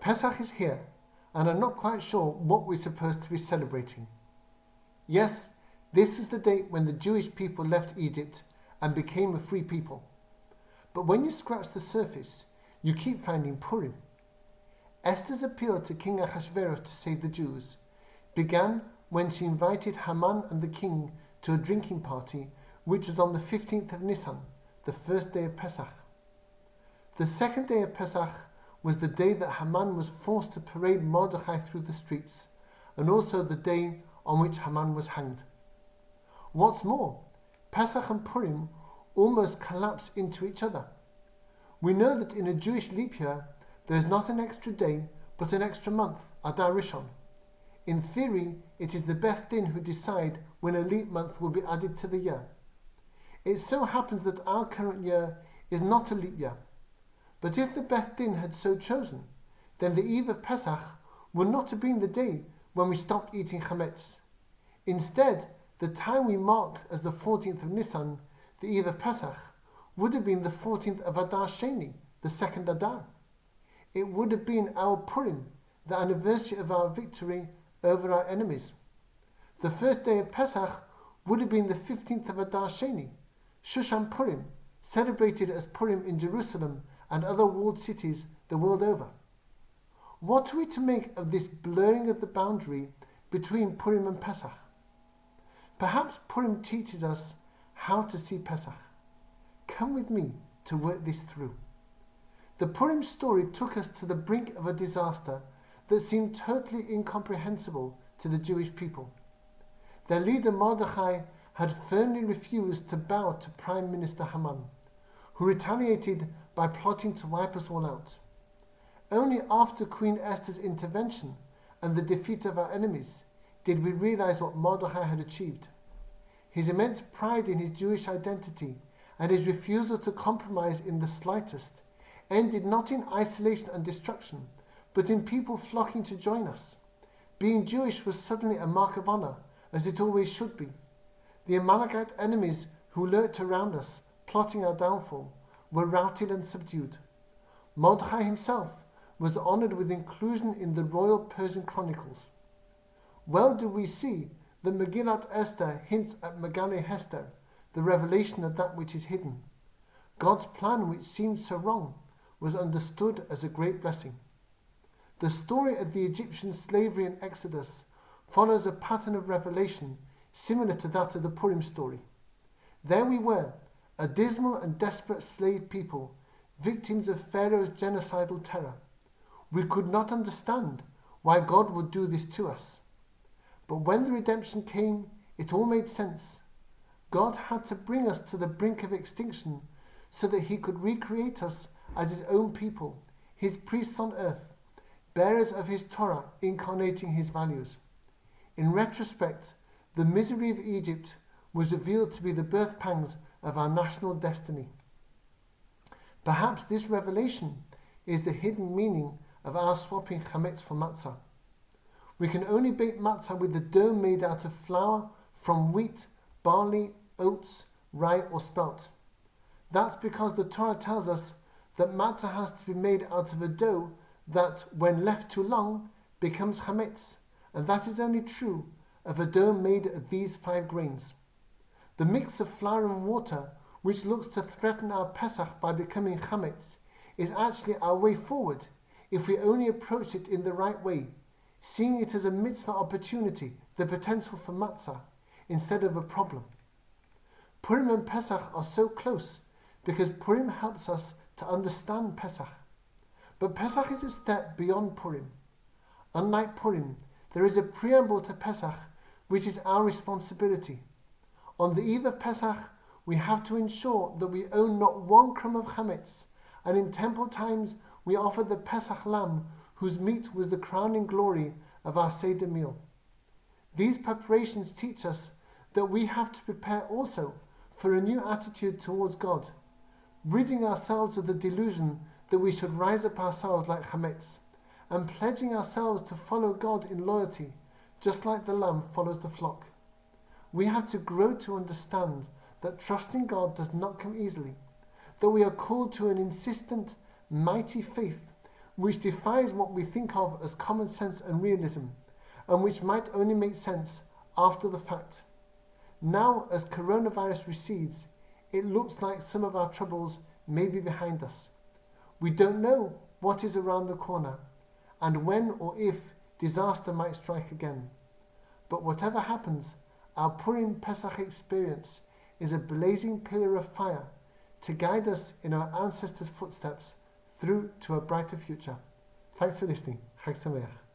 Pesach is here, and I'm not quite sure what we're supposed to be celebrating. Yes, this is the date when the Jewish people left Egypt and became a free people. But when you scratch the surface, you keep finding Purim. Esther's appeal to King Ahasuerus to save the Jews began when she invited Haman and the king to a drinking party, which was on the 15th of Nisan, the first day of Pesach. The second day of Pesach was the day that Haman was forced to parade Mordechai through the streets, and also the day on which Haman was hanged. What's more, Pesach and Purim almost collapse into each other. We know that in a Jewish leap year, there is not an extra day, but an extra month, Adar Rishon. In theory, it is the Beth Din who decide when a leap month will be added to the year. It so happens that our current year is not a leap year. But if the Beth Din had so chosen, then the eve of Pesach would not have been the day when we stopped eating chametz. Instead, the time we mark as the 14th of Nisan, the eve of Pesach, would have been the 14th of Adar Sheni, the second Adar. It would have been our Purim, the anniversary of our victory over our enemies. The first day of Pesach would have been the 15th of Adar Sheni, Shushan Purim, celebrated as Purim in Jerusalem and other walled cities the world over. What are we to make of this blurring of the boundary between Purim and Pesach? Perhaps Purim teaches us how to see Pesach. Come with me to work this through. The Purim story took us to the brink of a disaster that seemed totally incomprehensible to the Jewish people. Their leader Mordechai had firmly refused to bow to Prime Minister Haman, who retaliated by plotting to wipe us all out. Only after Queen Esther's intervention and the defeat of our enemies did we realize what Mordechai had achieved. His immense pride in his Jewish identity and his refusal to compromise in the slightest ended not in isolation and destruction, but in people flocking to join us. Being Jewish was suddenly a mark of honor, as it always should be. The Amalekite enemies who lurked around us, plotting our downfall, were routed and subdued. Mordechai himself was honored with inclusion in the royal Persian chronicles. Well do we see that Megillat Esther hints at Megale Hester, the revelation of that which is hidden. God's plan, which seemed so wrong, was understood as a great blessing. The story of the Egyptian slavery and Exodus follows a pattern of revelation similar to that of the Purim story. There we were, a dismal and desperate slave people, victims of Pharaoh's genocidal terror. We could not understand why God would do this to us. But when the redemption came, it all made sense. God had to bring us to the brink of extinction so that he could recreate us as his own people, his priests on earth, bearers of his Torah, incarnating his values. In retrospect, the misery of Egypt was revealed to be the birth pangs of our national destiny. Perhaps this revelation is the hidden meaning of our swapping chametz for matzah. We can only bake matzah with the dough made out of flour from wheat, barley, oats, rye or spelt. That's because the Torah tells us that matzah has to be made out of a dough that, when left too long, becomes chametz, and that is only true of a dough made of these 5 grains. The mix of flour and water, which looks to threaten our Pesach by becoming chametz, is actually our way forward if we only approach it in the right way, seeing it as a mitzvah opportunity, the potential for matzah, instead of a problem. Purim and Pesach are so close because Purim helps us to understand Pesach. But Pesach is a step beyond Purim. Unlike Purim, there is a preamble to Pesach which is our responsibility. On the eve of Pesach, we have to ensure that we own not one crumb of chametz, and in temple times we offer the Pesach lamb whose meat was the crowning glory of our Seder meal. These preparations teach us that we have to prepare also for a new attitude towards God, ridding ourselves of the delusion that we should rise up ourselves like chametz, and pledging ourselves to follow God in loyalty, just like the lamb follows the flock. We have to grow to understand that trusting God does not come easily, that we are called to an insistent, mighty faith, which defies what we think of as common sense and realism, and which might only make sense after the fact. Now, as coronavirus recedes, it looks like some of our troubles may be behind us. We don't know what is around the corner, and when or if disaster might strike again. But whatever happens, our Purim Pesach experience is a blazing pillar of fire to guide us in our ancestors' footsteps through to a brighter future. Thanks for listening. Chag Sameach.